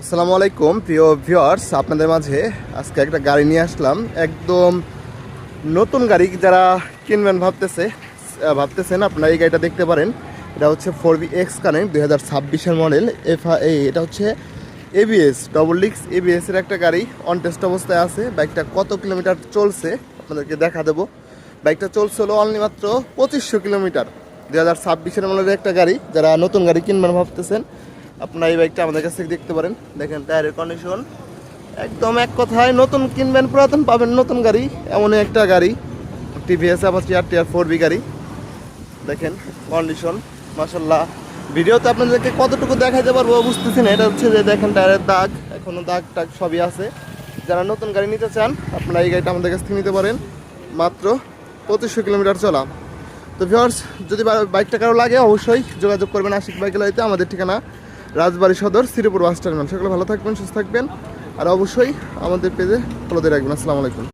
আসসালামু আলাইকুম প্রিয় ভিউয়ার্স, আপনাদের মাঝে আজকে একটা গাড়ি নিয়ে আসলাম। একদম নতুন গাড়ি, যারা কিনবেন ভাবতেছেন আপনারা এই গাড়িটা দেখতে পারেন। এটা হচ্ছে 4VX কানেক্ট 2026-এর মডেল। এটা হচ্ছে এবিএস ডবল ডিস্ক এবিএস এর একটা গাড়ি, অন টেস্ট অবস্থায় আছে। বাইকটা কত কিলোমিটার চলছে আপনাদেরকে দেখা দেবো। বাইকটা চলছে হলো অনলি মাত্র 2500 কিলোমিটার। 2026-এর মডেলের একটা গাড়ি, যারা নতুন গাড়ি কিনবেন ভাবতেছেন আপনারা এই বাইকটা আমাদের কাছ থেকে দেখতে পারেন। দেখেন টায়ারের কন্ডিশন একদম, এক কথায় নতুন কিনবেন পুরাতন পাবেন নতুন গাড়ি, এমনই একটা গাড়ি। টিভিএস অ্যাপাচি RTR 4V গাড়ি। দেখেন কন্ডিশন মাশাল্লাহ। ভিডিওতে আপনাদেরকে কতটুকু দেখাইতে পারবো বুঝতেছি না। এটা হচ্ছে যে দেখেন টায়ারের দাগ, এখনও দাগ টাগ সবই আছে। যারা নতুন গাড়ি নিতে চান আপনারা এই গাড়িটা আমাদের কাছ থেকে নিতে পারেন। মাত্র 2500 কিলোমিটার চলা। তো ভিউয়ার্স, যদি বাইকটা কারো লাগে অবশ্যই যোগাযোগ করবেন আশিক বাইকেলাইতে। আমাদের ঠিকানা রাজবাড়ী সদর, শ্রীপুর বাস টার্মিনাল। সকলে ভালো থাকবেন, সুস্থ থাকবেন, আর অবশ্যই আমাদের পেজে ফলো দিয়ে রাখবেন। আসসালামু আলাইকুম।